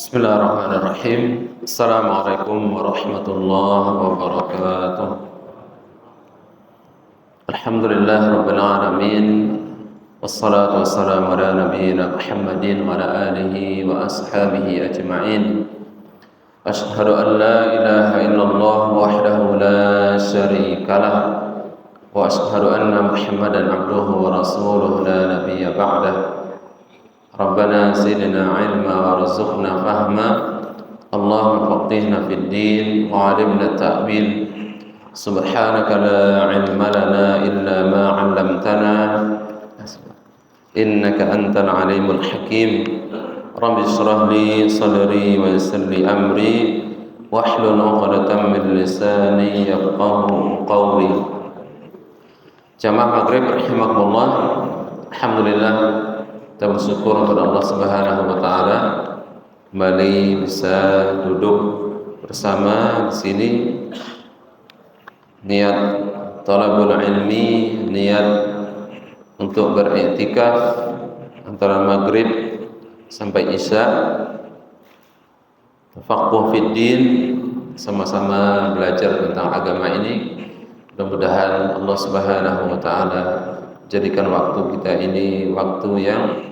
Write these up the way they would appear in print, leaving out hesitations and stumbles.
Bismillahirrahmanirrahim. Assalamualaikum warahmatullahi wabarakatuh. Alhamdulillah rabbil alamin. Wassalatu wassalamu ala nabiyyina Muhammadin wa ala alihi wa ashabihi ajma'in. Asyhadu an la ilaha illallah wahdahu la syarika lah wa asyhadu anna Muhammadan abduhu wa rasuluhu la nabiyya ba'dah. Rabbana zidna ilma warzuqna fahma. Allahumma faqihna fid din wa 'allimna ta'wil. Subhanaka la ilma lana illa ma 'allamtana innaka antal alimul hakim. Rabbi shrah li sadri wa yassir li amri wahlul 'uqdatam min lisani yafqahu qawli. Jamaah maghrib rahimakumullah. Alhamdulillah, kita bersyukur kepada Allah Subhanahu wa taala kembali bisa duduk bersama di sini. Niat talabul ilmi, niat untuk beriktikaf antara maghrib sampai isya, tafaqquh fid din, sama-sama belajar tentang agama ini. Mudah-mudahan Allah Subhanahu wa taala jadikan waktu kita ini waktu yang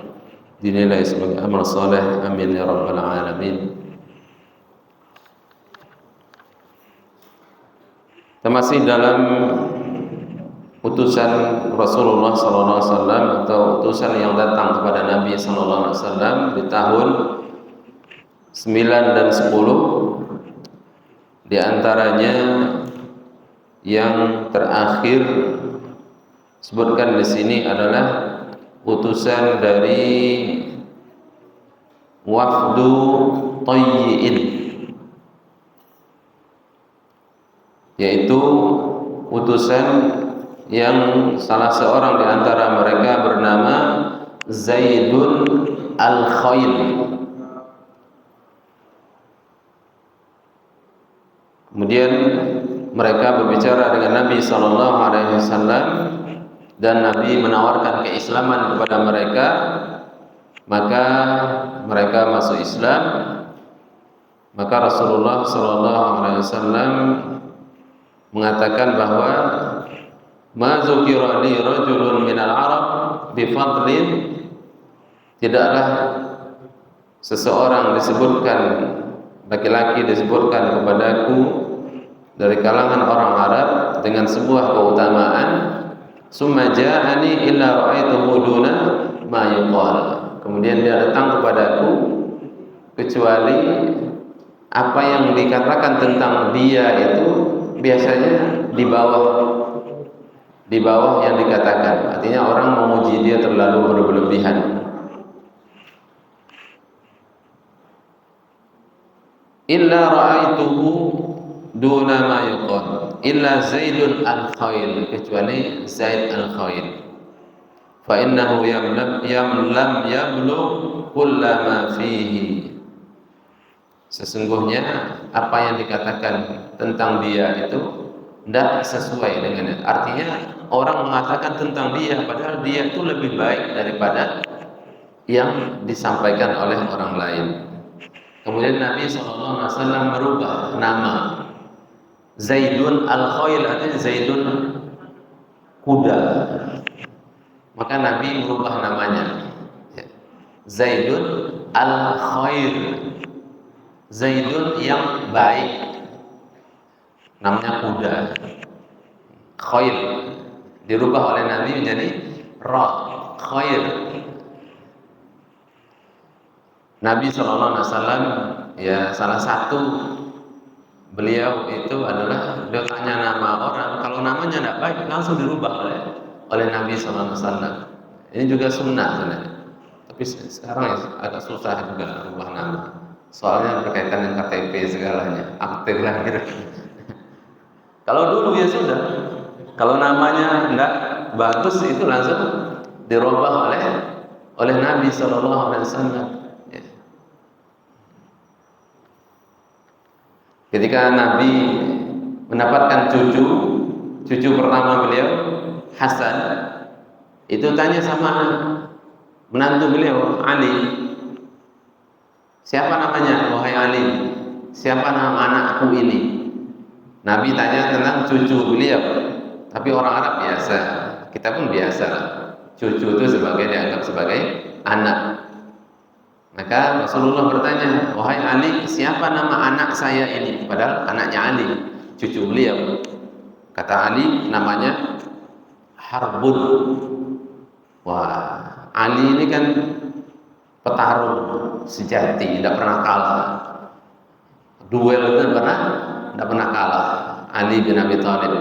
dinilai sebagai amal soleh. Amin ya rabbal alamin. Kita masih dalam utusan Rasulullah SAW atau utusan yang datang kepada Nabi SAW di tahun 9 dan 10. Di antaranya yang terakhir sebutkan di sini adalah utusan dari wafdu Tayyi'in, yaitu utusan yang salah seorang di antara mereka bernama Zaidun Al-Khail. Kemudian mereka berbicara dengan Nabi SAW dan Nabi menawarkan keislaman kepada mereka, maka mereka masuk Islam. Maka Rasulullah SAW mengatakan bahwa ma dzukira li rajulun minal arab bi fadlin, tidaklah seseorang disebutkan, laki-laki disebutkan kepadaku dari kalangan orang Arab dengan sebuah keutamaan, summa ja'ani illa ra'aituhu duna ma yuqal, kemudian dia datang kepadaku kecuali apa yang dikatakan tentang dia itu biasanya di bawah yang dikatakan. Artinya orang memuji dia terlalu berlebihan. Illa ra'aituhu duna ma yuqal illa Zaidun Al-Khail, kecuali Zaid Al-Khail, fa innahu lam yablugh kullama fihi, sesungguhnya apa yang dikatakan tentang dia itu tidak sesuai dengan, artinya orang mengatakan tentang dia padahal dia itu lebih baik daripada yang disampaikan oleh orang lain. Kemudian Nabi SAW merubah nama Zaidun Al-Khail, artinya Zaidun kuda, maka Nabi merubah namanya Zaidun Al-Khair, Zaidun yang baik, namanya kuda. Khair dirubah oleh Nabi menjadi Ra, Khair. Nabi SAW ya, salah satu beliau itu adalah dia tanya nama orang, kalau namanya tidak baik langsung dirubah oleh Nabi SAW. Ini juga sunnah sebenarnya, tapi sekarang ya agak susah juga rubah nama, soalnya berkaitan dengan KTP segalanya, aktif lah gitu. Kalau dulu ya sudah, kalau namanya tidak bagus itu langsung dirubah oleh Nabi SAW. Ketika Nabi mendapatkan cucu pertama beliau Hasan, itu tanya sama menantu beliau Ali, siapa namanya? Wahai Ali, siapa nama anakku ini? Nabi tanya tentang cucu beliau. Tapi orang Arab biasa, kita pun biasa. Cucu itu dianggap sebagai anak. Maka Rasulullah bertanya, wahai Ali, siapa nama anak saya ini? Padahal anaknya Ali, cucu beliau. Kata Ali, namanya Harbun. Wah, Ali ini kan petarung sejati, tidak pernah kalah. Duel itu tidak pernah kalah. Ali bin Abi Thalib.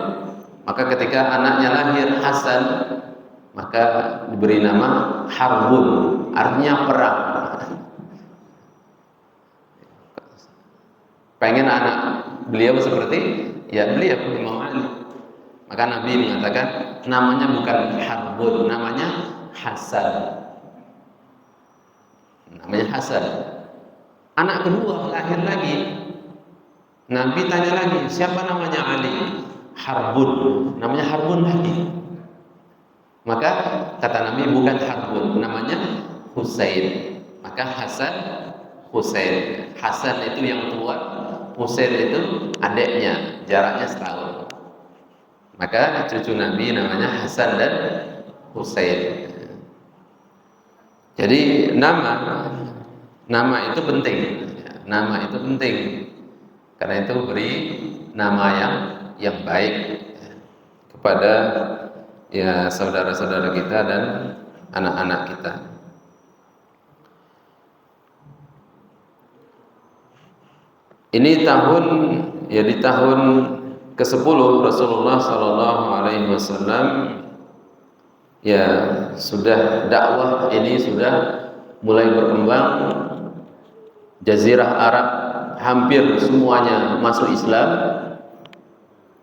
Maka ketika anaknya lahir Hasan, maka diberi nama Harbun, artinya perang. Pengen anak beliau seperti beliau Imam Ali. Maka Nabi mengatakan namanya bukan Harbun, namanya Hasan. Namanya Hasan. Anak kedua lahir lagi. Nabi tanya lagi, siapa namanya Ali? Harbun. Namanya Harbun lagi. Maka kata Nabi bukan Harbun, namanya Husain. Maka Hasan, Husain. Hasan itu yang tua, Husain itu adiknya, jaraknya setahun. Maka cucu Nabi namanya Hasan dan Husain. Jadi nama itu penting. Nama itu penting. Karena itu beri nama yang baik kepada saudara-saudara kita dan anak-anak kita. Ini di tahun ke-10 Rasulullah sallallahu alaihi wasallam sudah dakwah ini sudah mulai berkembang. Jazirah Arab hampir semuanya masuk Islam.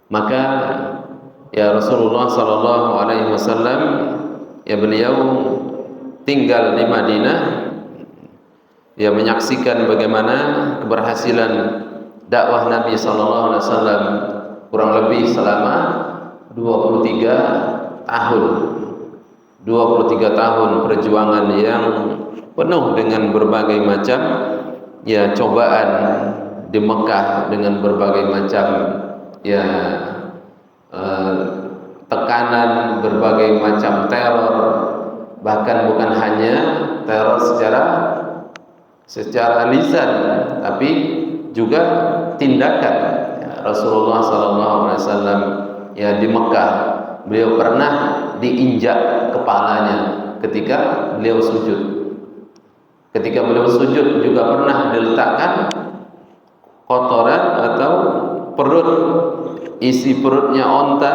Maka Rasulullah sallallahu alaihi wasallam beliau tinggal di Madinah, menyaksikan bagaimana keberhasilan dakwah Nabi sallallahu alaihi wasallam kurang lebih selama 23 tahun. 23 tahun perjuangan yang penuh dengan berbagai macam cobaan di Mekah, dengan berbagai macam tekanan, berbagai macam teror, bahkan bukan hanya teror secara lisan, tapi juga tindakan. Rasulullah SAW di Mekah, beliau pernah diinjak kepalanya ketika beliau sujud. Ketika beliau sujud juga pernah diletakkan kotoran atau perut, isi perutnya onta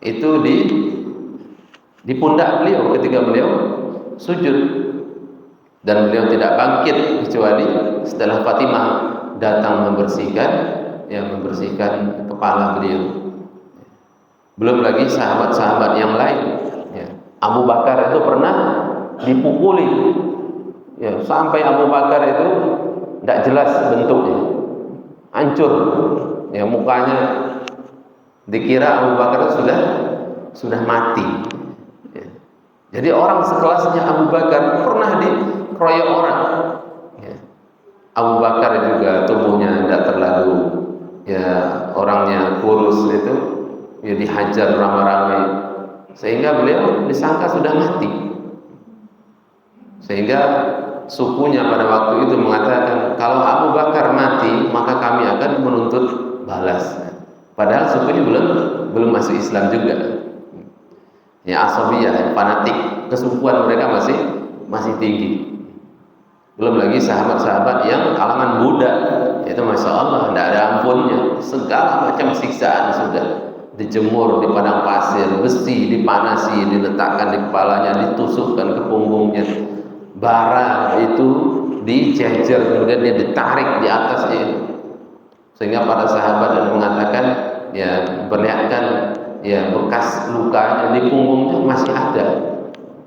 itu di pundak beliau ketika beliau sujud, dan beliau tidak bangkit kecuali setelah Fatimah datang membersihkan kepala beliau. Belum lagi sahabat-sahabat yang lain. Abu Bakar itu pernah dipukuli, sampai Abu Bakar itu tidak jelas bentuknya, hancur, mukanya dikira Abu Bakar itu sudah mati. Jadi orang sekelasnya Abu Bakar pernah dikeroyok orang. Abu Bakar juga tubuhnya tidak terlalu orangnya kurus, itu dihajar ramai-ramai sehingga beliau disangka sudah mati. Sehingga sukunya pada waktu itu mengatakan, kalau Abu Bakar mati maka kami akan menuntut balas. Padahal sukunya belum masuk Islam juga. Asabiyah, fanatik, kesukuan mereka masih tinggi. Belum lagi sahabat-sahabat yang kalangan Buddha, itu masya Allah tidak ada ampunnya, segala macam siksaan sudah dijemur di padang pasir, besi dipanasi, diletakkan di kepalanya, ditusukkan ke punggungnya, bara itu dijejer, kemudian dia ditarik di atasnya, sehingga para sahabat dan mengatakan perlihatkan bekas lukanya di punggungnya masih ada,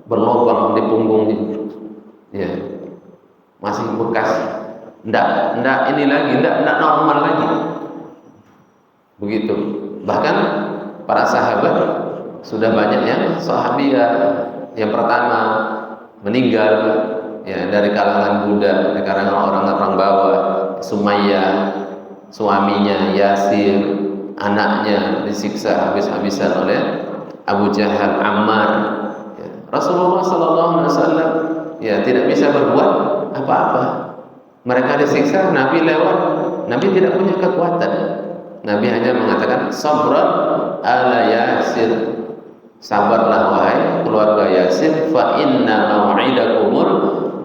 berlubang di punggungnya, masih bekas, ndak ini lagi, ndak normal lagi, begitu. Bahkan para sahabat sudah banyak yang sahabiah yang pertama meninggal ya dari kalangan budak, dari kalangan orang-orang bawah. Sumayyah, suaminya Yasir, anaknya disiksa habis-habisan oleh Abu Jahal. Ammar, ya. Rasulullah SAW ya tidak bisa berbuat apa-apa. Mereka disiksa, Nabi lewat, Nabi tidak punya kekuatan. Nabi hanya mengatakan sabran ala Yasir, sabarlah wahai keluarga Yasir, fa inna mau'idakumul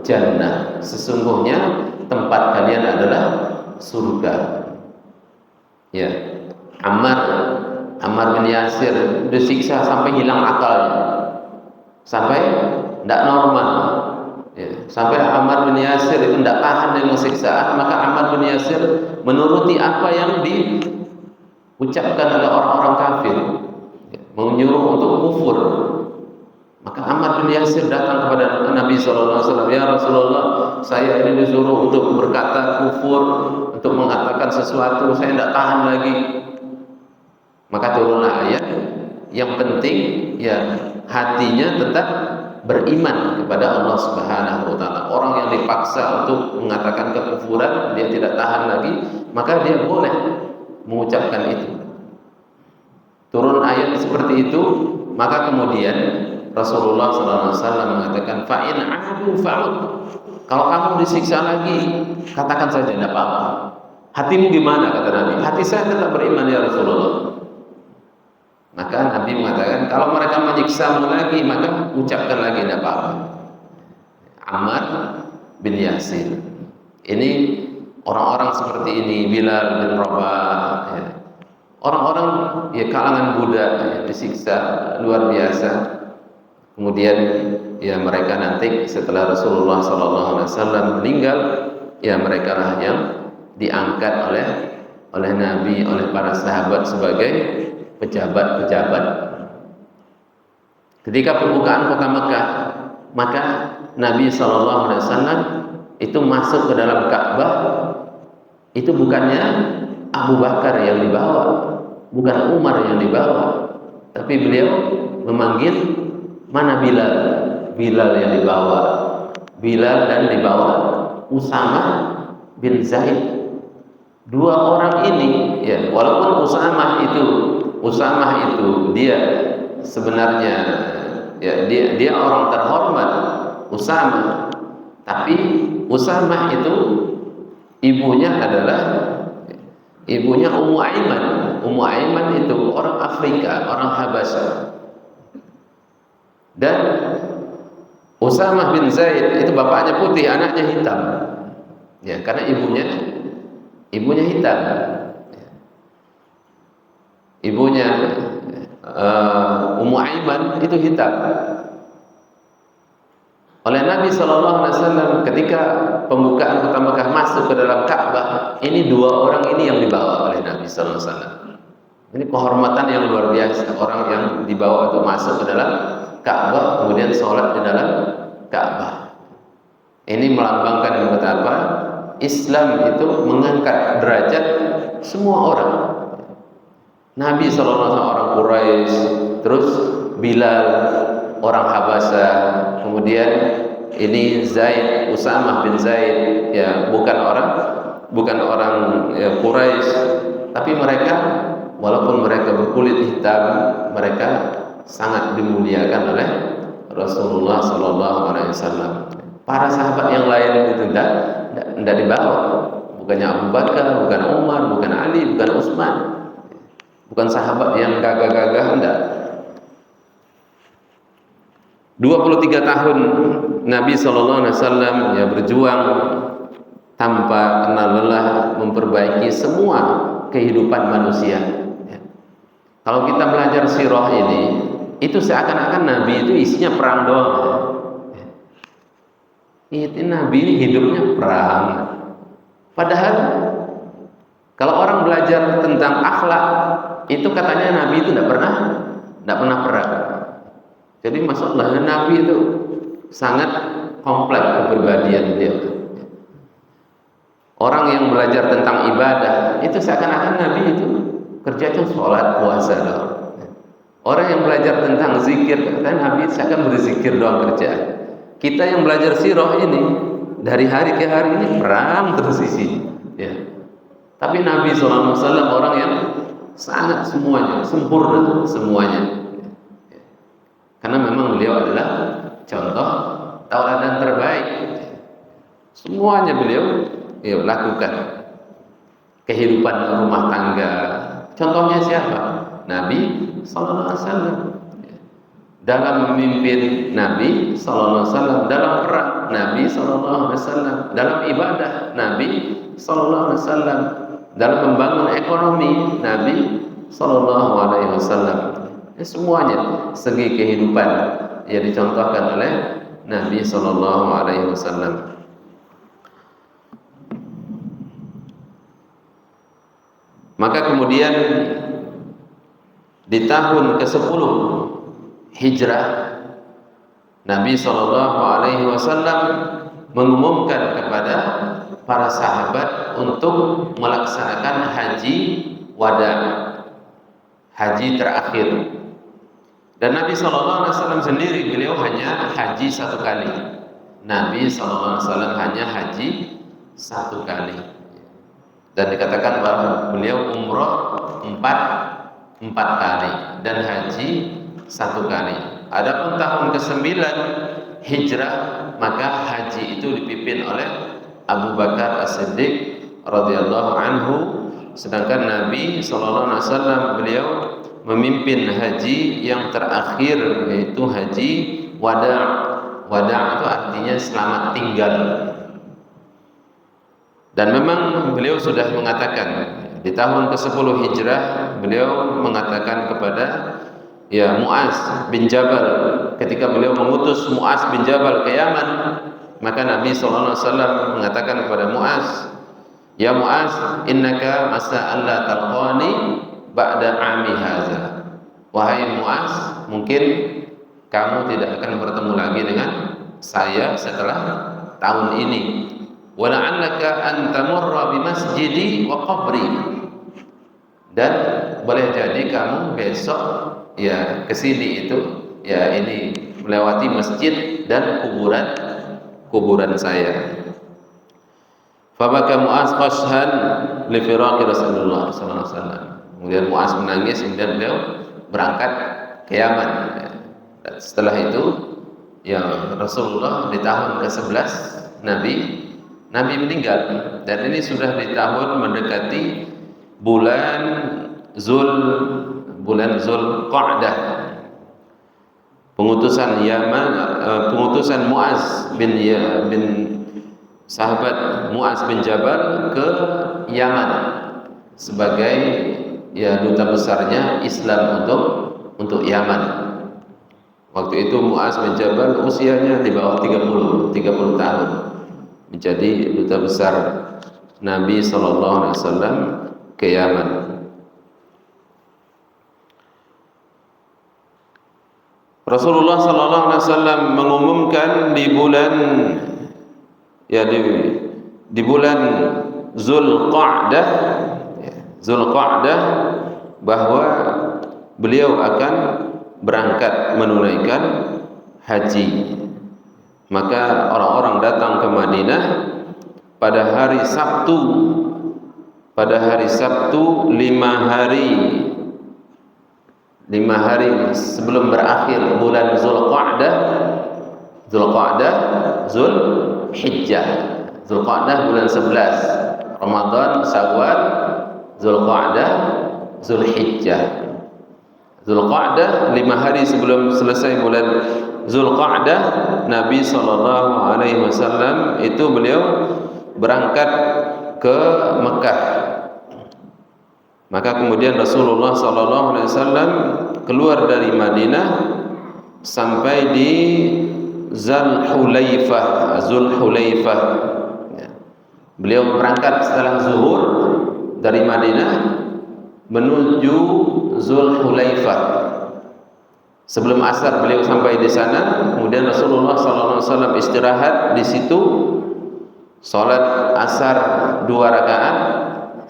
jannah, sesungguhnya tempat kalian adalah surga. Ya, Ammar bin Yasir disiksa sampai hilang akalnya, sampai tidak normal. Ya, sampai Ammar bin Yasir itu tidak tahan dengan siksaan, maka Ammar bin Yasir menuruti apa yang diucapkan oleh orang-orang kafir, ya, menyuruh untuk kufur. Maka Ammar bin Yasir datang kepada Nabi SAW, ya Rasulullah, saya ini disuruh untuk berkata kufur, untuk mengatakan sesuatu, saya tidak tahan lagi. Maka turunlah ayat, yang penting ya hatinya tetap beriman kepada Allah Subhanahu wa taala. Orang yang dipaksa untuk mengatakan kekufuran, dia tidak tahan lagi, maka dia boleh mengucapkan itu. Turun ayat seperti itu, maka kemudian Rasulullah SAW mengatakan, fa'in adu fa'ud. Kalau kamu disiksa lagi, katakan saja, tidak apa-apa. Hatimu gimana, kata Nabi? Hati saya tetap beriman ya Rasulullah. Maka Nabi mengatakan, kalau mereka menyiksamu lagi, maka ucapkan lagi, tidak apa-apa. Ammar bin Yasir. Ini orang-orang seperti ini, Bilal bin Rabah, ya. Orang-orang ya kalangan budak ya, disiksa luar biasa. Kemudian ya mereka nanti setelah Rasulullah SAW meninggal, ya mereka lah yang diangkat oleh Nabi, oleh para sahabat sebagai pejabat-pejabat. Ketika pembukaan kota Mekah, maka Nabi SAW itu masuk ke dalam Ka'bah. Itu bukannya Abu Bakar yang dibawa, bukan Umar yang dibawa, tapi beliau memanggil, mana Bilal? Bilal yang dibawa. Bilal dan dibawa Usamah bin Zaid. Dua orang ini, ya, walaupun Usamah itu dia sebenarnya ya dia orang terhormat, Usamah. Tapi Usamah itu ibunya adalah ibunya Ummu Aiman. Ummu Aiman itu orang Afrika, orang Habasyah. Dan Usamah bin Zaid itu bapaknya putih, anaknya hitam. Ya, karena ibunya hitam. Ibunya Ummu Aiman itu hitam. Oleh Nabi SAW ketika pembukaan kota Mekah masuk ke dalam Ka'bah, ini dua orang ini yang dibawa oleh Nabi SAW. Ini kehormatan yang luar biasa, orang yang dibawa untuk masuk ke dalam Ka'bah, kemudian sholat di dalam Ka'bah. Ini melambangkan betapa Islam itu mengangkat derajat semua orang. Nabi SAW orang Quraisy, terus Bilal orang Habasyah, kemudian ini Zaid, Usamah bin Zaid, ya bukan orang ya, Quraisy, tapi mereka walaupun mereka berkulit hitam, mereka sangat dimuliakan oleh Rasulullah SAW. Para sahabat yang lain itu tidak dibawa, bukannya Abu Bakar, bukan Umar, bukan Ali, bukan Utsman, bukan sahabat yang gagah-gagah, enggak. 23 tahun Nabi SAW ya berjuang tanpa kenal lelah memperbaiki semua kehidupan manusia. Ya. Kalau kita belajar sirah ini, itu seakan-akan Nabi itu isinya perang doang. Ya. Itu Nabi ini hidupnya perang. Padahal kalau orang belajar tentang akhlak, itu katanya Nabi itu tidak pernah perang. Jadi maksudnya Nabi itu sangat kompleks kepribadian dia. Orang yang belajar tentang ibadah itu seakan-akan Nabi itu kerja itu sholat, puasa doang. Orang yang belajar tentang zikir, katanya Nabi seakan berzikir doang kerja. Kita yang belajar sirah ini dari hari ke hari ini perang terus isinya. Ya. Tapi Nabi SAW orang yang sangat semuanya sempurna semuanya. Karena memang beliau adalah contoh tauladan terbaik. Semuanya beliau lakukan. Kehidupan rumah tangga. Contohnya siapa? Nabi sallallahu alaihi wasallam. Dalam memimpin Nabi sallallahu alaihi wasallam, dalam perang Nabi sallallahu alaihi wasallam, dalam ibadah Nabi sallallahu alaihi wasallam, dalam membangun ekonomi Nabi sallallahu alaihi wasallam. Semuanya segi kehidupan yang dicontohkan oleh Nabi sallallahu alaihi wasallam. Maka kemudian di tahun ke-10 Hijrah, Nabi sallallahu alaihi wasallam mengumumkan kepada para sahabat untuk melaksanakan haji wada, haji terakhir. Dan Nabi sallallahu alaihi wasallam sendiri beliau hanya haji satu kali. Nabi sallallahu alaihi wasallam hanya haji satu kali. Dan dikatakan bahwa beliau umroh empat kali dan haji satu kali. Adapun tahun ke-9 Hijrah, maka haji itu dipimpin oleh Abu Bakar As-Siddiq radhiyallahu anhu, sedangkan Nabi sallallahu alaihi wasallam beliau memimpin haji yang terakhir, yaitu haji wada'. Wada' itu artinya selamat tinggal. Dan memang beliau sudah mengatakan di tahun ke-10 Hijrah, beliau mengatakan kepada Mu'az bin Jabal, ketika beliau mengutus Mu'az bin Jabal ke Yaman, maka Nabi sallallahu alaihi wasallam mengatakan kepada Mu'az, "Ya Mu'az, innaka masa alla talqani ba'da 'ami hadza." Wahai Mu'az, mungkin kamu tidak akan bertemu lagi dengan saya setelah tahun ini. Wa la'allaka an tamurra bi masjidi wa qabri. Dan boleh jadi kamu besok kesini itu ini melewati masjid dan kuburan saya. Fabaka Mu'az qashan li firaqi Rasulullah sallallahu alaihi wasallam. Kemudian Mu'az menangis, kemudian beliau berangkat ke Yaman. Dan setelah itu Rasulullah di tahun ke-11 Nabi meninggal, dan ini sudah di tahun mendekati bulan Zulqa'dah. Pengutusan Mu'az bin sahabat Mu'az bin Jabal ke Yaman sebagai duta besarnya Islam untuk Yaman. Waktu itu Mu'az bin Jabal usianya di bawah 30 tahun, menjadi duta besar Nabi sallallahu alaihi wasallam ke Yaman. Rasulullah sallallahu alaihi wasallam mengumumkan di bulan Zulqa'dah bahwa beliau akan berangkat menunaikan haji. Maka orang-orang datang ke Madinah pada hari Sabtu 5 hari sebelum berakhir bulan Zulhijjah. Zulqa'dah bulan 11, Ramadan, Syawal, Zulqa'dah, Zulhijjah. Zulqa'dah 5 hari sebelum selesai bulan Zulqa'dah, Nabi sallallahu alaihi wasallam itu beliau berangkat ke Mekah. Maka kemudian Rasulullah sallallahu alaihi wasallam keluar dari Madinah sampai di Zulhulaifah. Beliau berangkat setelah zuhur dari Madinah menuju Zulhulaifah. Sebelum asar beliau sampai di sana, kemudian Rasulullah SAW istirahat di situ, sholat asar 2 rakaat.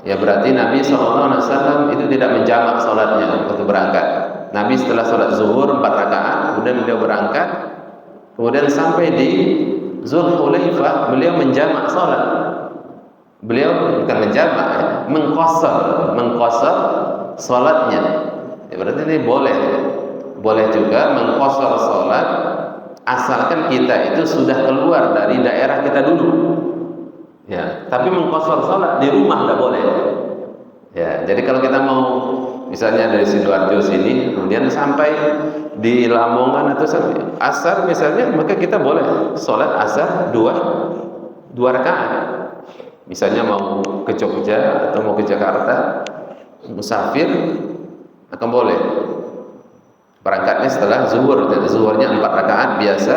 Ya berarti Nabi SAW itu tidak menjamak sholatnya waktu berangkat. Nabi setelah sholat zuhur 4 rakaat, kemudian beliau berangkat Kemudian sampai di Zulhulaifah, beliau menjamak salat. Beliau bukan menjamak, ya, mengqasar salatnya. Ya, berarti ini boleh juga mengqasar salat asalkan kita itu sudah keluar dari daerah kita dulu. Ya, tapi mengqasar salat di rumah enggak boleh. Ya, jadi kalau kita mau misalnya dari Sidoarjo sini, kemudian sampai di Lamongan atau sampai asar misalnya, maka kita boleh sholat asar dua rakaat. Misalnya mau ke Jogja atau mau ke Jakarta, musafir, akan boleh. Berangkatnya setelah zuhur, jadi zuhurnya 4 rakaat biasa,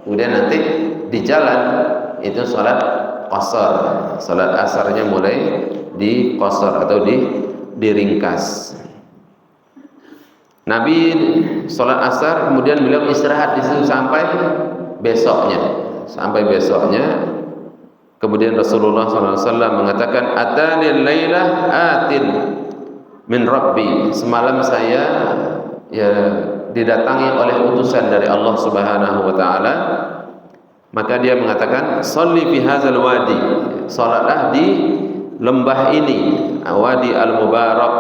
kemudian nanti di jalan itu sholat qasar, sholat asarnya mulai di qasar atau diringkas. Nabi sholat asar, kemudian beliau istirahat di situ sampai besoknya. Kemudian Rasulullah SAW mengatakan, "Atanil lailah atin min Rabbi." Semalam saya didatangi oleh utusan dari Allah Subhanahu wa taala. Maka dia mengatakan, "Shalli fi hadzal wadi." Salatlah di lembah ini, Wadi Al-Mubarak,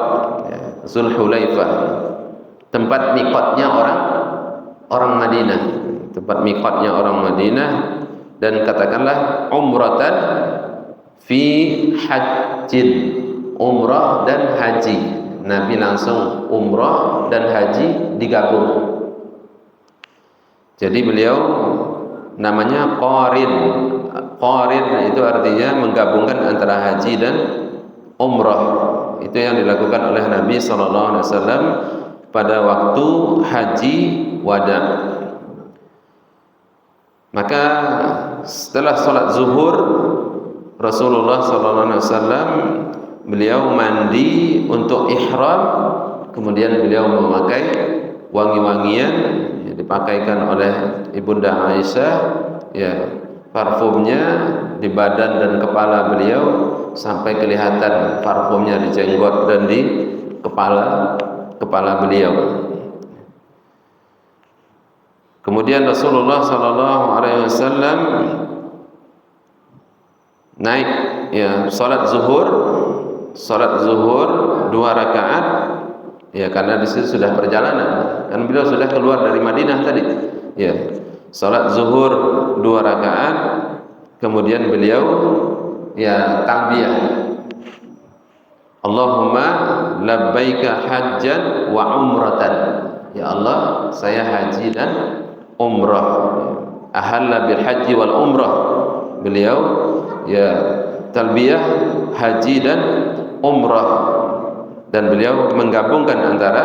Zulhulaifah. Tempat miqatnya orang Madinah. Dan katakanlah umratan fi hajjin, umrah dan haji. Nabi langsung umrah dan haji digabung. Jadi beliau namanya qarin. Qarin itu artinya menggabungkan antara haji dan umrah. Itu yang dilakukan oleh Nabi SAW pada waktu haji wada. Maka setelah sholat zuhur, Rasulullah SAW beliau mandi untuk ihram, kemudian beliau memakai wangi-wangian yang dipakaikan oleh Ibunda Aisyah, ya, parfumnya di badan dan kepala beliau sampai kelihatan parfumnya di jenggot dan di kepala beliau. Kemudian Rasulullah SAW naik, ya, salat zuhur 2 rakaat, ya, karena di situ sudah perjalanan, kan beliau sudah keluar dari Madinah tadi, ya. Salat zuhur 2 rakaat, kemudian beliau, ya, talbiyah, Allahumma labbaika hajjan wa umratan. Ya Allah, saya haji dan umrah. Ahalla bil haji wal umrah. Beliau, ya, talbiyah haji dan umrah, dan beliau menggabungkan antara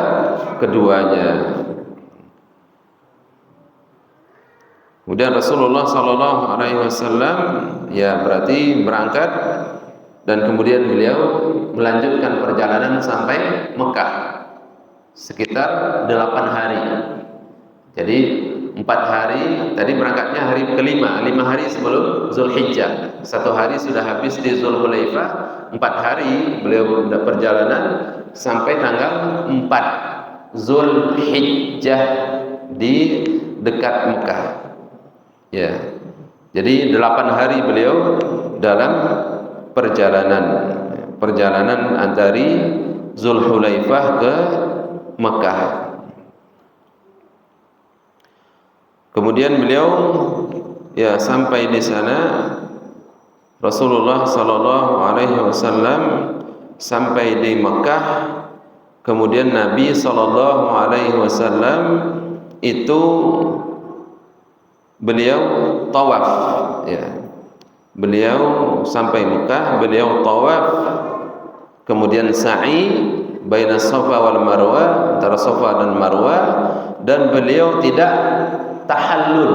keduanya. Kemudian Rasulullah SAW, ya, berarti berangkat dan kemudian beliau melanjutkan perjalanan sampai Mekah sekitar 8 hari. Jadi 4 hari, tadi berangkatnya hari kelima, 5 hari sebelum Zulhijjah. 1 hari sudah habis di Zulhulaifah, 4 hari beliau perjalanan sampai tanggal 4 Zulhijjah di dekat Mekah. Ya, jadi 8 hari beliau dalam perjalanan antara Zulhulaifah ke Mekah. Kemudian beliau, ya, sampai di sana Rasulullah SAW sampai di Mekah. Kemudian Nabi SAW itu beliau tawaf, ya. Beliau sampai Mekah, beliau tawaf, kemudian sa'i baina Safa wal Marwah, antara Safa dan Marwah, dan beliau tidak tahallul.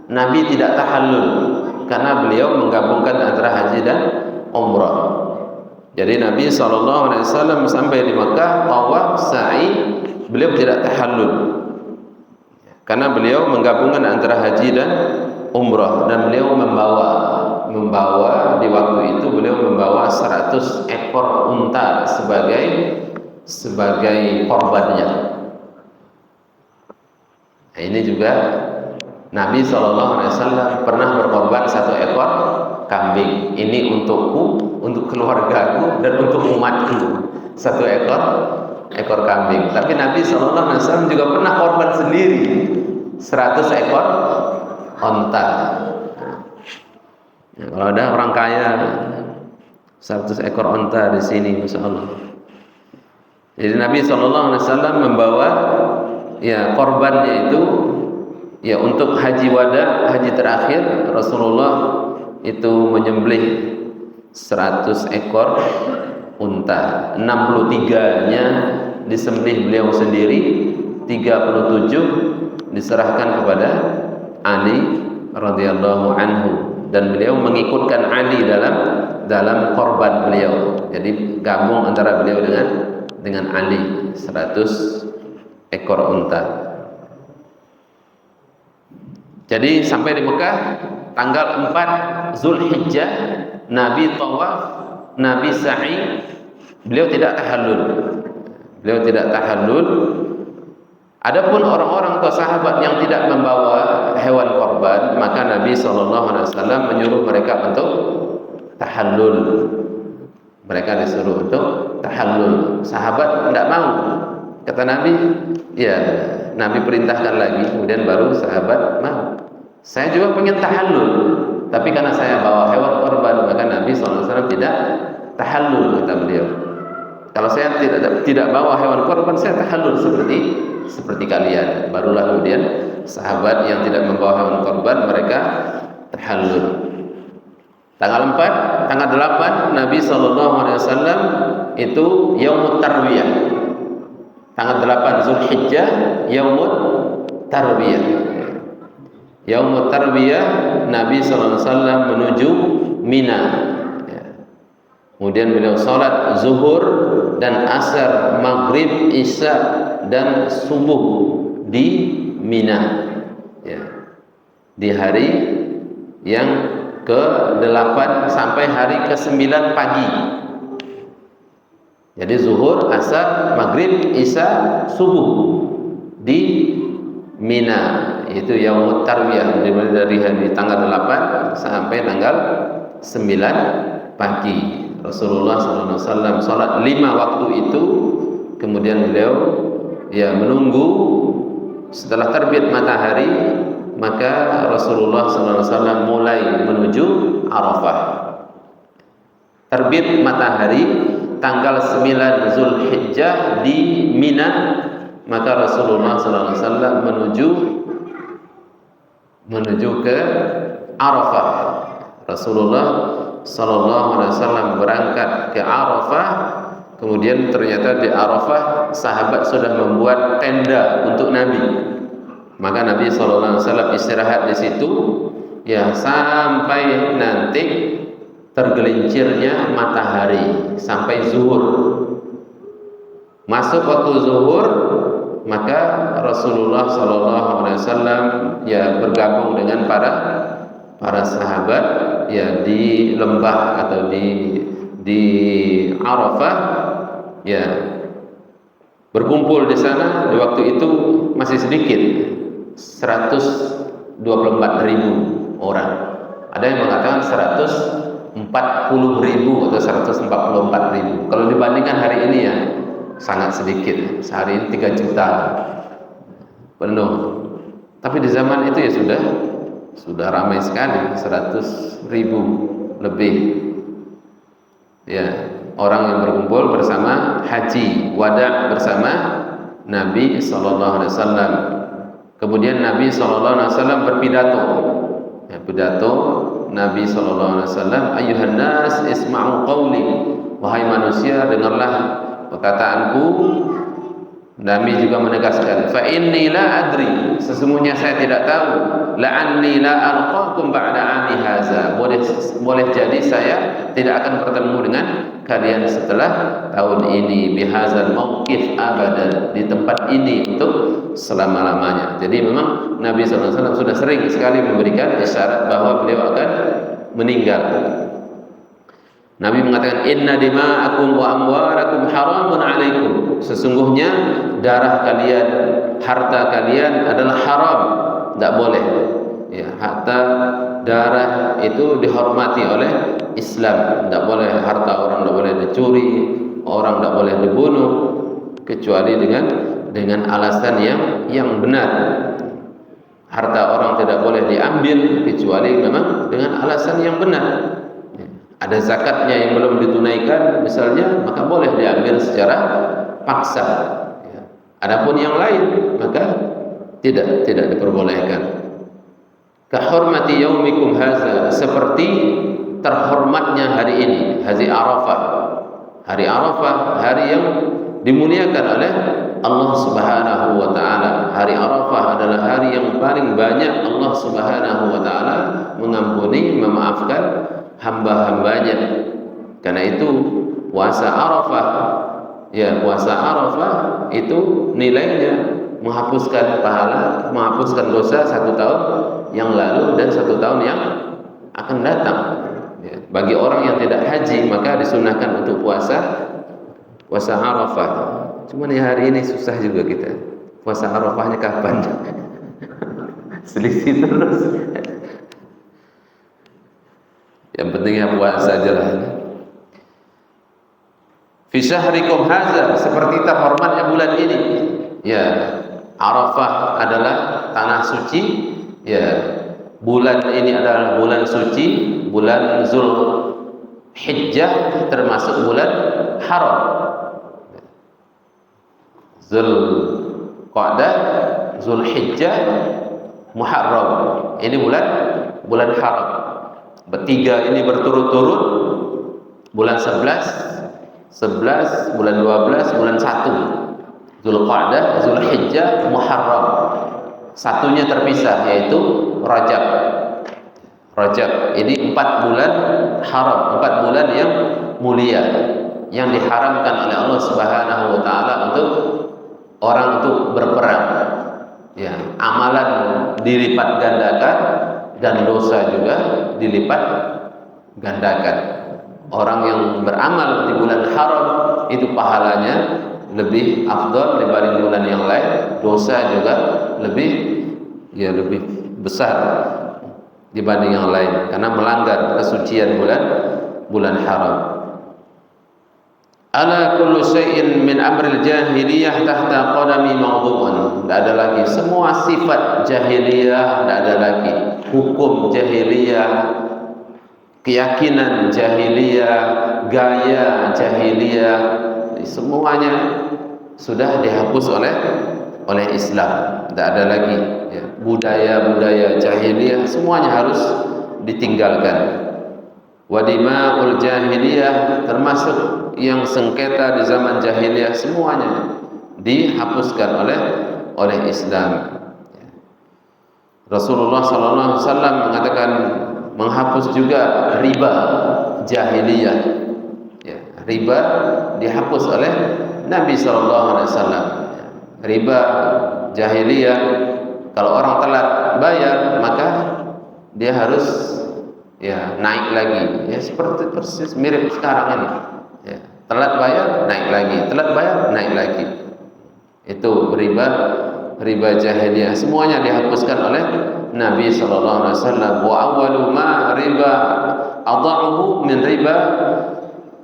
Nabi tidak tahallul karena beliau menggabungkan antara haji dan umrah. Jadi Nabi SAW sampai di Mekah, tawaf, sa'i, beliau tidak tahallul karena beliau menggabungkan antara haji dan umrah, dan beliau membawa di waktu itu beliau membawa 100 ekor unta sebagai korbannya. Nah, ini juga Nabi SAW pernah berkorban 1 ekor kambing. Ini untukku, untuk keluargaku, dan untuk umatku. 1 ekor kambing. Tapi Nabi SAW juga pernah korban sendiri 100 ekor onta. Ya, kalau ada orang kaya 100 ekor onta di sini, masya Allah. Jadi Nabi SAW membawa ya korbannya itu ya untuk haji wada, haji terakhir. Rasulullah itu menyembelih 100 ekor unta. 63-nya disembelih beliau sendiri, 37 diserahkan kepada Ali radhiyallahu anhu, dan beliau mengikutkan Ali dalam korban beliau. Jadi gabung antara beliau dengan Ali, 100 ekor unta. Jadi sampai di Mekah tanggal 4 Zulhijjah, Nabi tawaf, Nabi sa'i, beliau tidak tahallul. Adapun orang-orang atau sahabat yang tidak membawa hewan korban, maka Nabi SAW menyuruh mereka untuk tahallul. Mereka disuruh untuk tahallul. Sahabat tidak mau. Kata Nabi, ya Nabi perintahkan lagi, kemudian baru sahabat mau. Saya juga pengen tahallul, tapi karena saya bawa hewan korban, maka Nabi SAW tidak tahallul, kata beliau. Kalau saya tidak bawa hewan korban, saya tahallul seperti kalian. Barulah kemudian sahabat yang tidak membawa hewan korban, mereka tahallul. Tanggal 4, tanggal 8 Nabi SAW itu Yaumut Tarwiyah. Tanggal 8 Zulhijjah Yaumut Tarwiyah. Yaumut Tarwiyah Nabi SAW menuju Mina. Kemudian beliau sholat zuhur dan asar, maghrib, isya dan subuh di Mina. Di hari yang ke-8 sampai hari ke-9 pagi. Jadi zuhur, asar, maghrib, isya, subuh di Mina. Itu Yaumut Tarwiyah, dimulai dari hari tanggal 8 sampai tanggal 9 pagi. Rasulullah SAW sholat 5 waktu itu. Kemudian beliau menunggu setelah terbit matahari, maka Rasulullah SAW mulai menuju Arafah. Terbit matahari tanggal 9 Zulhijjah di Mina, maka Rasulullah SAW menuju ke Arafah. Rasulullah SAW berangkat ke Arafah. Kemudian ternyata di Arafah sahabat sudah membuat tenda untuk Nabi. Maka Nabi SAW istirahat di situ sampai nanti tergelincirnya matahari, sampai zuhur. Masuk waktu zuhur, maka Rasulullah SAW bergabung dengan para sahabat di lembah atau di Arafah, berkumpul di sana. Di waktu itu masih sedikit, 124.000 orang. Ada yang mengatakan 140.000 atau 144.000. Kalau dibandingkan hari ini sangat sedikit. Sehari ini 3 juta penuh. Tapi di zaman itu sudah ramai sekali, 100.000 lebih. Orang yang berkumpul bersama haji wada bersama Nabi SAW. Kemudian Nabi SAW berpidato. Pidato Nabi SAW, Ayyuhan nas isma'u qawli, wahai manusia dengarlah perkataanku. Nabi juga menegaskan, fa inni la adri, sesungguhnya saya tidak tahu, la'anni la alqakum ba'da 'ami hadza, boleh jadi saya tidak akan bertemu dengan kalian setelah tahun ini, bihadzal mauqif abadan, di tempat ini untuk selama-lamanya. Jadi memang Nabi SAW sudah sering sekali memberikan isyarat bahwa beliau akan meninggal. Nabi mengatakan, inna dima'akum wa amwarakum haramun alaikum, sesungguhnya darah kalian, harta kalian adalah haram, tidak boleh. Ya, harta darah itu dihormati oleh Islam. Tidak boleh harta orang, tidak boleh dicuri, orang tidak boleh dibunuh kecuali dengan alasan yang benar. Harta orang tidak boleh diambil kecuali memang dengan alasan yang benar. Ada zakatnya yang belum ditunaikan misalnya, maka boleh diambil secara paksa. Adapun yang lain maka tidak diperbolehkan. Kahormati yaumikum haza, seperti terhormatnya hari ini, hari Arafah. Hari Arafah, hari yang dimuliakan oleh Allah Subhanahu wa taala. Hari Arafah adalah hari yang paling banyak Allah Subhanahu wa taala mengampuni, memaafkan hamba-hambanya. Karena itu puasa Arafah, puasa Arafah itu nilainya menghapuskan pahala, menghapuskan dosa 1 tahun yang lalu dan 1 tahun yang akan datang. Bagi orang yang tidak haji maka disunahkan untuk puasa Arafah. Cuman hari ini susah juga kita. Puasa Arafahnya kapan? Selisih terus. Yang pentingnya puasa aja lah. Fi syahrikum hadza, seperti terhormatnya bulan ini. Ya, Arafah adalah tanah suci. Ya, bulan ini adalah bulan suci, bulan Zulhijjah termasuk bulan haram. Zulqa'dah, Zulhijjah, Muharram. Ini bulan haram. Bertiga ini berturut-turut, bulan 11, bulan 12, bulan 1. Zulqa'dah, Zulhijjah, Muharram. Satunya terpisah, yaitu Rajab. Ini 4 bulan haram, 4 bulan yang mulia, yang diharamkan oleh Allah Subhanahu wa taala untuk orang untuk berperang. Ya, amalan dilipat gandakan dan dosa juga dilipat gandakan. Orang yang beramal di bulan haram itu pahalanya lebih afdal dibanding bulan yang lain, dosa juga lebih besar dibanding yang lain karena melanggar kesucian bulan haram. Ala kullu syai'in min amril jahiliyah tahta qadami mawdu'un. Tidak ada lagi semua sifat jahiliyah, tidak ada lagi hukum jahiliyah, keyakinan jahiliyah, gaya jahiliyah, semuanya sudah dihapus oleh Islam. Tidak ada lagi budaya-budaya jahiliyah, semuanya harus ditinggalkan. Wadima'ul jahiliyah, termasuk yang sengketa di zaman jahiliyah, semuanya dihapuskan oleh Islam. Rasulullah sallallahu alaihi wasallam mengatakan menghapus juga riba jahiliyah. Riba dihapus oleh Nabi sallallahu alaihi wasallam. Riba jahiliyah, kalau orang telat bayar maka dia harus naik lagi. Seperti persis mirip sekarang ini. Telat bayar naik lagi, telat bayar naik lagi. Itu riba jahiliyah, semuanya dihapuskan oleh Nabi sallallahu alaihi wasallam. Wa awwalu ma riba adha'uhu min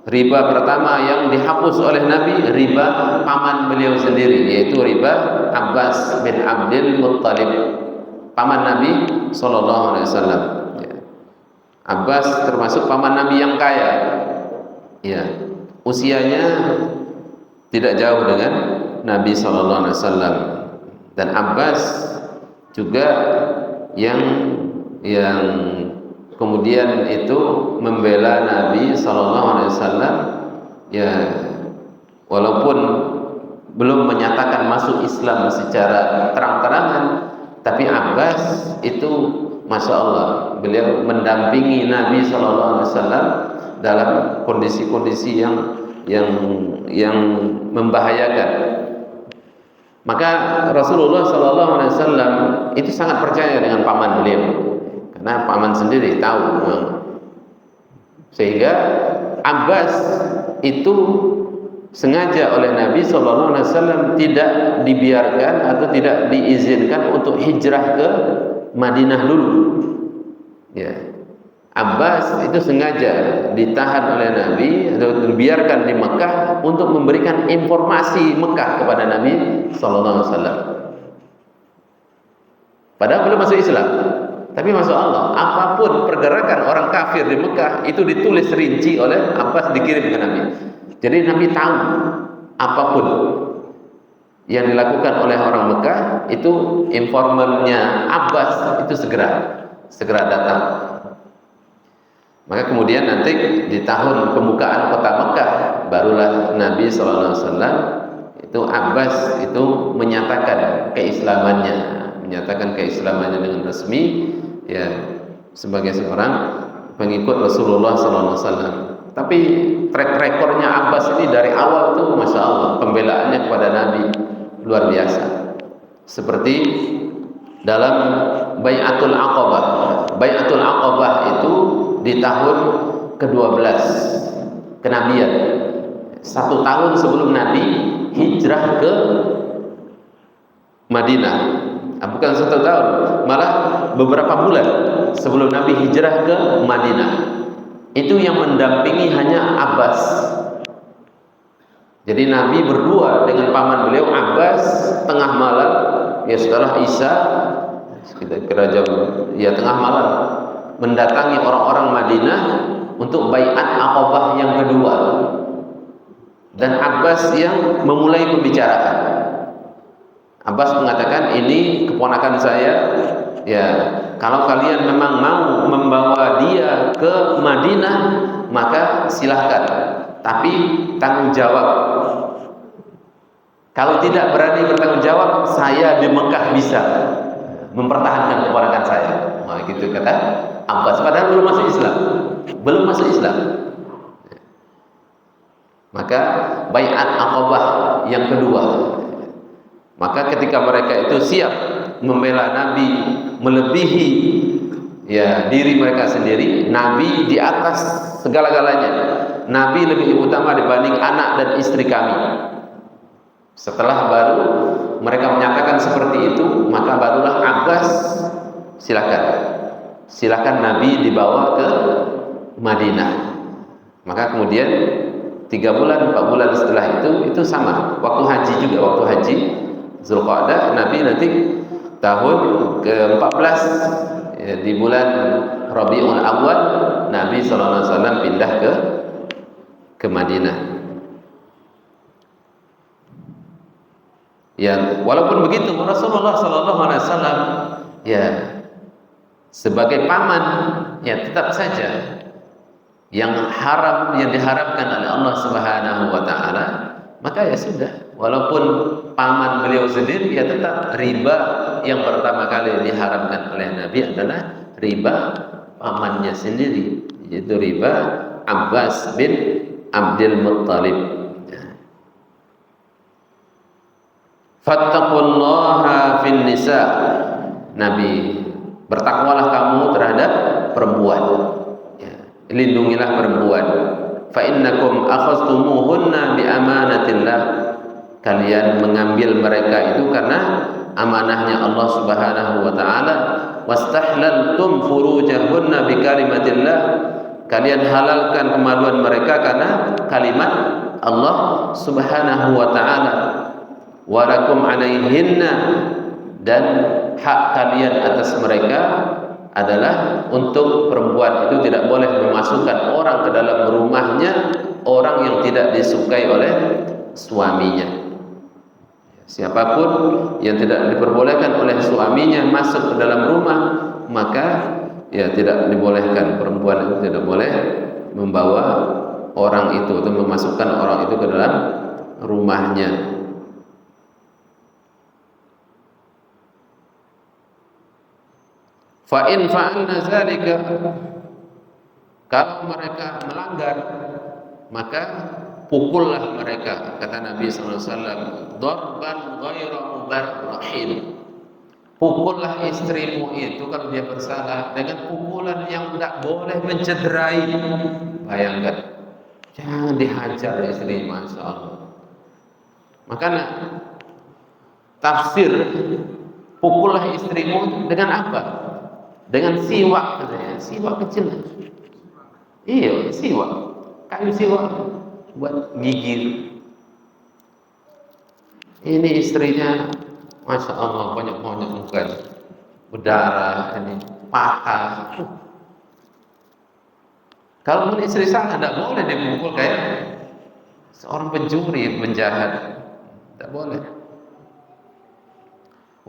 riba pertama yang dihapus oleh Nabi, riba paman beliau sendiri, yaitu riba Abbas bin Abdul Muttalib, paman Nabi sallallahu alaihi wasallam. Abbas termasuk paman Nabi yang kaya. Usianya tidak jauh dengan Nabi sallallahu alaihi wasallam, dan Abbas juga yang kemudian itu membela Nabi sallallahu alaihi wasallam, walaupun belum menyatakan masuk Islam secara terang-terangan, tapi Abbas itu masya Allah, beliau mendampingi Nabi sallallahu alaihi wasallam dalam kondisi-kondisi yang membahayakan. Maka Rasulullah sallallahu alaihi wasallam itu sangat percaya dengan paman beliau, karena paman sendiri tahu. Sehingga Abbas itu sengaja oleh Nabi sallallahu alaihi wasallam tidak dibiarkan atau tidak diizinkan untuk hijrah ke Madinah dulu. Ya. Abbas itu sengaja ditahan oleh Nabi atau dibiarkan di Mekah untuk memberikan informasi Mekah kepada Nabi sallallahu alaihi wasallam. Padahal belum masuk Islam. Tapi masya Allah, apapun pergerakan orang kafir di Mekah itu ditulis rinci oleh Abbas, dikirim ke Nabi. Jadi Nabi tahu apapun yang dilakukan oleh orang Mekah, itu informannya Abbas itu segera datang. Maka kemudian nanti di tahun pembukaan kota Mekah, barulah Nabi SAW itu Abbas itu menyatakan keislamannya dengan resmi, ya, sebagai seorang pengikut Rasulullah SAW. Tapi track recordnya Abbas ini dari awal tuh masya Allah, pembelaannya kepada Nabi luar biasa. Seperti dalam Bai'atul Aqabah. Bai'atul Aqabah itu di tahun ke-12 kenabian. 1 tahun sebelum Nabi hijrah ke Madinah. Bukan 1 tahun, malah beberapa bulan sebelum Nabi hijrah ke Madinah. Itu yang mendampingi hanya Abbas. Jadi Nabi berdua dengan paman beliau Abbas tengah malam, ya setelah Isya, kira-kira jam tengah malam, mendatangi orang-orang Madinah untuk baiat Aqabah yang kedua. Dan Abbas yang memulai pembicaraan. Abbas mengatakan, ini keponakan saya, ya kalau kalian memang mau membawa dia ke Madinah, maka silahkan, tapi tanggung jawab. Kalau tidak berani bertanggung jawab, saya di Mekah bisa mempertahankan keponakan saya. Nah, gitu kata Abbas. Padahal belum masuk Islam. Maka baiat Aqabah yang kedua. Maka ketika mereka itu siap membela Nabi melebihi diri mereka sendiri, Nabi di atas segala-galanya. Nabi lebih utama dibanding anak dan istri kami. Setelah baru mereka menyatakan seperti itu, maka barulah Abbas silakan Nabi dibawa ke Madinah. Maka kemudian 3 bulan, 4 bulan setelah itu sama. Waktu haji Zulqa'dah, Nabi nanti tahun ke-14 di bulan Rabiul Awal, Nabi SAW pindah ke Madinah. Ya, walaupun begitu Rasulullah SAW sebagai paman, tetap saja yang diharapkan oleh Allah Subhanahu wa taala, maka sudah, walaupun paman beliau sendiri, tetap riba yang pertama kali diharamkan oleh Nabi adalah riba pamannya sendiri, yaitu riba Abbas bin Abdul Muttalib. Fattaqullaha fin nisa. Nabi, bertakwalah kamu terhadap perempuan. Lindungilah perempuan. Fa innakum akhadtumuhunna bi amanatillah. Kalian mengambil mereka itu karena amanahnya Allah Subhanahu wa taala. Wastahlaltum furujahunna bi kalimatillah. Kalian halalkan kemaluan mereka karena kalimat Allah Subhanahu wa taala. Walakum alaihinna, dan hak kalian atas mereka adalah untuk perempuan itu tidak boleh memasukkan orang ke dalam rumahnya, orang yang tidak disukai oleh suaminya. Siapapun yang tidak diperbolehkan oleh suaminya masuk ke dalam rumah, maka tidak dibolehkan. Perempuan itu tidak boleh membawa orang itu atau memasukkan orang itu ke dalam rumahnya. Fa in fa'alna zalika, kalau mereka melanggar, maka pukullah mereka, kata Nabi SAW, darban ghairu mubarrahin. Pukullah istrimu itu kalau dia bersalah dengan pukulan yang tidak boleh mencederai. Bayangkan, jangan dihajar istri, masya Allah. Makanya tafsir pukullah istrimu dengan apa? dengan siwak katanya, siwak kecil. Iya, siwak, kayu siwak buat gigir. Ini istrinya, masya Allah, banyak mukanya, berdarah, ini patah. Kalau pun istri sana tidak boleh dipukul kayak seorang pencuri, penjahat, tidak boleh.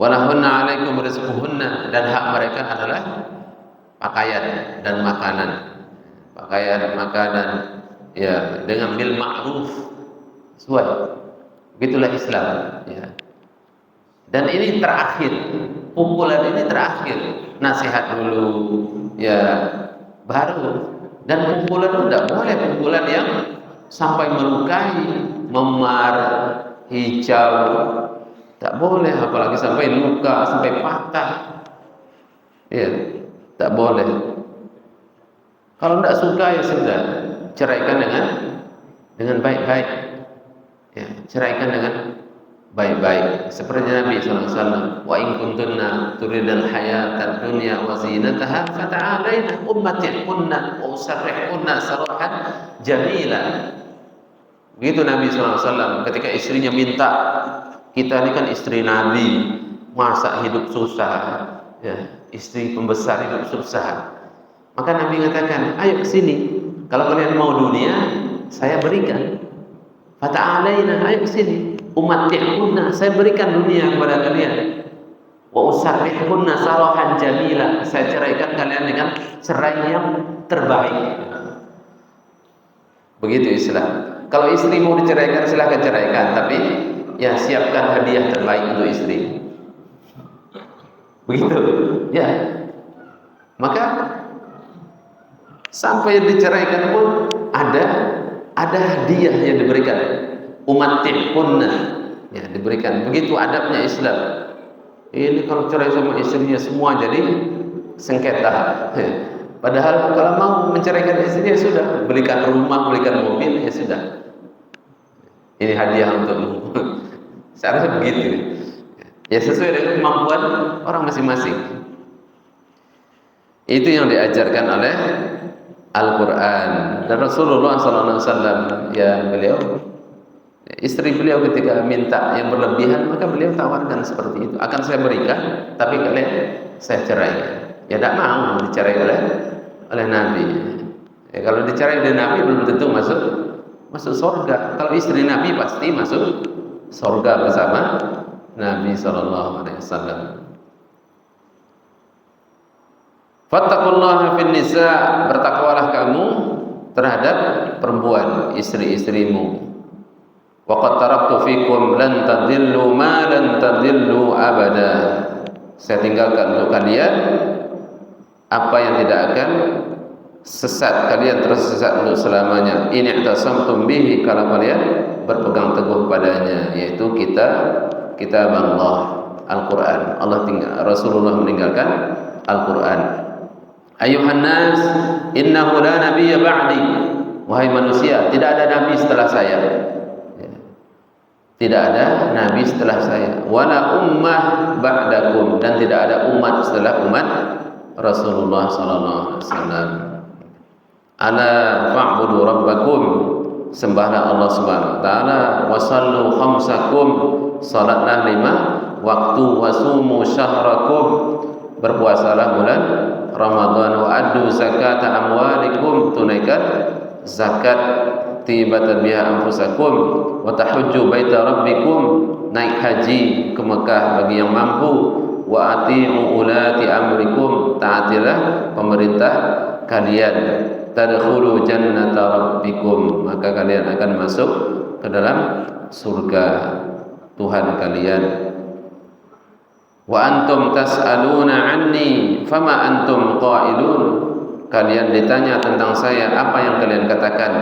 Walahunna alaikum rizquhunna, dan hak mereka adalah pakaian dan makanan. Pakaian, makanan, ya, dengan bil ma'ruf, sesuai. Begitulah Islam, ya. Dan ini terakhir, pukulan ini terakhir, nasihat dulu, ya, baru. Dan pukulan itu tidak boleh pukulan yang sampai melukai, memar, hijau, tak boleh, apalagi sampai luka, sampai patah, ya, tak boleh. Kalau tidak suka ya sudah, ceraikan dengan baik-baik, ya, ceraikan dengan baik-baik. Seperti Nabi SAW, wa in kuntunna turidal hayatad dunya wa zinataha fata'alaina ummati'kunna wa usarrihkunna sarahan jamila. Begitu Nabi SAW ketika istrinya minta, kita ini kan istri Nabi, masa hidup susah, ya, istri pembesar hidup susah. Maka Nabi mengatakan, ayo ke sini. Kalau kalian mau dunia, saya berikan. Fata'alaina, ayo ke sini. Ummati'kunna, saya berikan dunia kepada kalian. Wa usarrihkunna sarahan jamila, saya ceraikan kalian dengan cerai yang terbaik. Begitu Islam. Kalau istri mau diceraikan, silahkan ceraikan, tapi ya siapkan hadiah terbaik untuk istri. Begitu, ya. Maka sampai diceraikan pun ada hadiah yang diberikan. Ummati'kunna, ya, diberikan. Begitu adabnya Islam. Ini kalau cerai sama istrinya semua jadi sengketa. Padahal kalau mau menceraikan istrinya sudah, belikan rumah, belikan mobil, ya sudah. Ini hadiah untukmu. Seharusnya begitu. Ya sesuai dengan kemampuan orang masing-masing. Itu yang diajarkan oleh Al-Quran. Dan Rasulullah SAW, ya, istri beliau ketika minta yang berlebihan, maka beliau tawarkan seperti itu. Akan saya berikan, tapi kalian saya cerai. Ya tidak mau dicerai oleh Nabi. Ya, kalau dicerai oleh Nabi belum tentu masuk surga. Kalau istri Nabi pasti masuk surga bersama Nabi SAW. Fattaqullaha fin nisa, bertakwalah kamu terhadap perempuan, istri-istrimu. Wa qad taraktu fikum lan tadillu ma lan tadillu abada. Saya tinggalkan untuk kalian apa yang tidak akan sesat, kalian tersesat untuk selamanya. Ini i'tasamtum bihi, kalau kalian berpegang teguh padanya, yaitu kitab Allah, Al-Quran. Rasulullah meninggalkan Al-Quran. Ayuhan nas, innahu la nabiyya ba'di. Wahai manusia, tidak ada nabi setelah saya. Tidak ada nabi setelah saya. Wala ummah ba'dakum, dan tidak ada umat setelah umat Rasulullah SAW. Ala fa'budu rabbakum, sembahlah Allah Subhanahu wa taala, wa sallu khamsakum, salatlah 5 waktu, wasumu syahrakum, berpuasalah bulan Ramadan, wa addu zakata amwalikum, tunaikan zakat, tibatan biha anfusakum, wa tahujju baita rabbikum, naik haji ke Mekah bagi yang mampu, wa ati'u ulati amrikum, taatilah pemerintah kalian, tadkhulu jannata rabbikum, maka kalian akan masuk ke dalam surga Tuhan kalian. Wa antum tas'aluna anni fama antum qailun, kalian ditanya tentang saya, apa yang kalian katakan?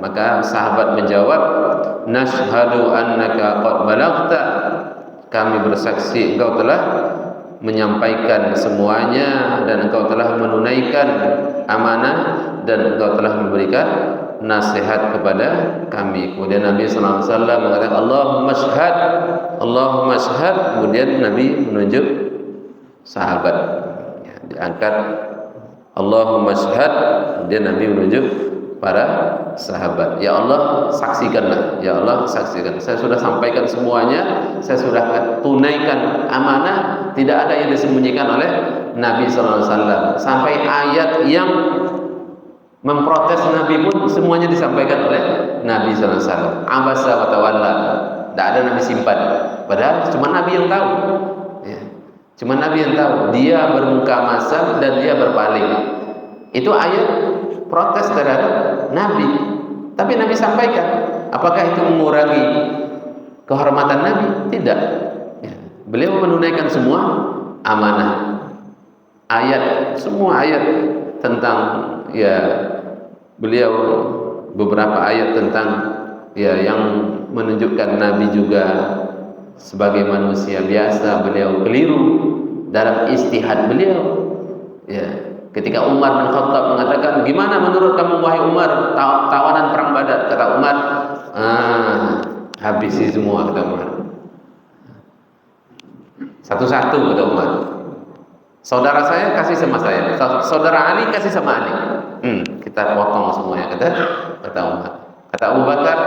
Maka sahabat menjawab, nashhadu annaka qad balaghta, kami bersaksi engkau telah menyampaikan semuanya, dan engkau telah menunaikan amanah, dan engkau telah memberikan nasihat kepada kami. Kemudian Nabi SAW mengatakan, Allahumma syahad, Allahumma syahad. Kemudian Nabi menunjuk sahabat, ya. diangkat. Allahumma syahad, dia Nabi menunjuk para sahabat, ya Allah saksikanlah, ya Allah saksikan, saya sudah sampaikan semuanya, saya sudah tunaikan amanah, tidak ada yang disembunyikan oleh Nabi SAW. Sampai ayat yang memprotes Nabi pun semuanya disampaikan oleh Nabi SAW. Abasa wa tawalla, tidak ada Nabi simpan, padahal cuma Nabi yang tahu ya. Cuma Nabi yang tahu, dia bermuka masam dan dia berpaling. Itu ayat protes terhadap Nabi, tapi Nabi sampaikan. Apakah itu mengurangi kehormatan Nabi? Tidak ya. Beliau menunaikan semua amanah. Semua ayat tentang ya beliau, beberapa ayat tentang ya yang menunjukkan Nabi juga sebagai manusia biasa, beliau keliru dalam istihad beliau ya. Ketika Umar bin Khattab mengatakan, gimana menurut kamu wahai Umar tawanan perang Badar? Kata Umar, habisi semua, kata Umar. Satu-satu, kata Umar. Saudara saya kasih sama saya, saudara Ali kasih sama Ali. Kita potong semuanya, kata Umar. Kata Abu Bakar,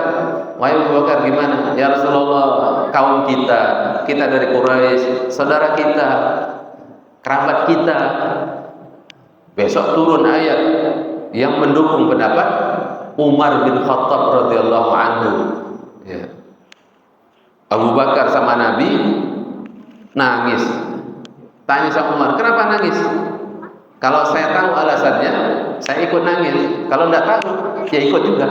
wahai Abu Bakar, gimana? Ya Rasulullah, kaum kita dari Quraisy, saudara kita, kerabat kita. Besok turun ayat yang mendukung pendapat Umar bin Khattab radhiyallahu anhu ya. Abu Bakar sama Nabi nangis. Tanya sama Umar, kenapa nangis? Kalau saya tahu alasannya, saya ikut nangis. Kalau tidak tahu, ya ikut juga.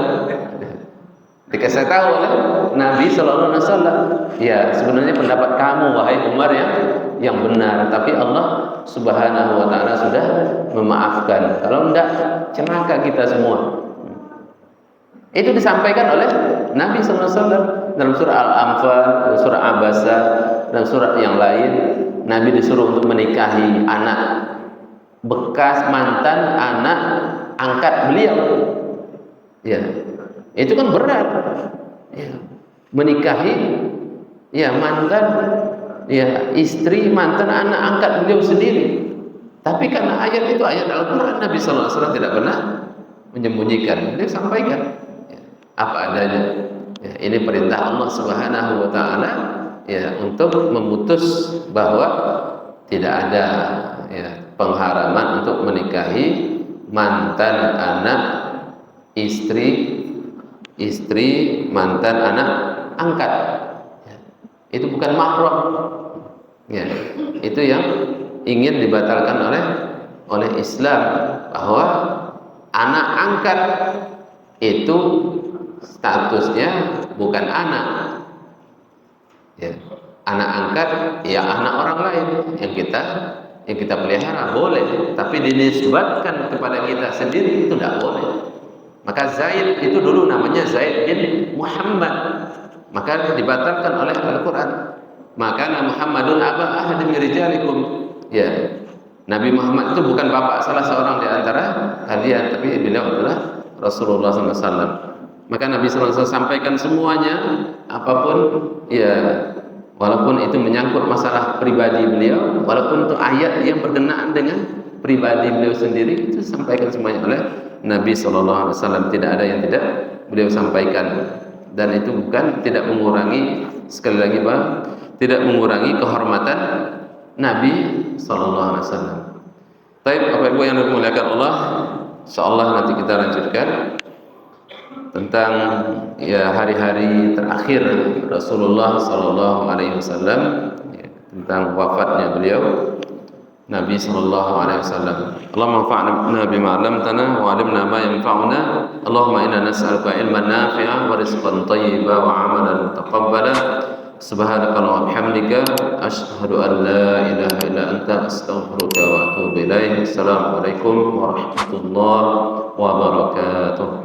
Ketika saya tahu oleh Nabi Sallallahu Alaihi Wasallam, ya sebenarnya pendapat kamu wahai Umar yang benar, tapi Allah Subhanahu Wa Taala sudah memaafkan. Kalau tidak, celaka kita semua. Itu disampaikan oleh Nabi Sallallahu Alaihi Wasallam dalam surah Al-Anfal, surah Abasa, dan surah yang lain. Nabi disuruh untuk menikahi anak bekas mantan anak angkat beliau. Ya, itu kan berat. Ya. Menikahi ya mantan ya istri mantan anak angkat beliau sendiri. Tapi karena ayat itu ayat Al-Quran, Nabi Sallallahu Alaihi Wasallam tidak pernah menyembunyikan. Beliau sampaikan ya, apa adanya. Ya, ini perintah Allah Subhanahu Wa Taala ya untuk memutus bahwa tidak ada ya pengharaman untuk menikahi mantan anak istri mantan anak angkat ya. Itu bukan mahram ya. Itu yang ingin dibatalkan oleh Islam, bahwa anak angkat itu statusnya bukan anak ya. Anak angkat ya anak orang lain yang kita pelihara boleh, tapi dinisbatkan kepada kita sendiri itu tidak boleh. Maka Zaid itu dulu namanya Zaid bin Muhammad, maka dibatalkan oleh Al-Quran. Maka Muhammadun aba ahadin min rijalikum ya. Nabi Muhammad itu bukan bapak salah seorang di antara kalian, tapi beliau adalah Rasulullah SAW. Maka Nabi SAW sampaikan semuanya, apapun ya, walaupun itu menyangkut masalah pribadi beliau, walaupun itu ayat yang berkenaan dengan pribadi beliau sendiri, itu sampaikan semuanya oleh Nabi SAW. Tidak ada yang tidak beliau sampaikan, dan itu bukan tidak mengurangi, sekali lagi Pak, tidak mengurangi kehormatan Nabi SAW. Baik, Bapak Ibu yang dimuliakan Allah, insyaallah nanti kita lanjutkan tentang ya hari-hari terakhir Rasulullah SAW ya, tentang wafatnya beliau Nabi SAW. Allahumma anfa'na bima 'allamtana wa 'allimna ma yanfa'una. Allahumma inna nas'aluka ilman nafi'an wa rizqan thayyiban wa 'amalan mutaqabbalan. Subhanaka wa bihamdika asyhadu an la ilaha illa anta astaghfiruka wa atubu ilaik. Assalamualaikum warahmatullahi wabarakatuh.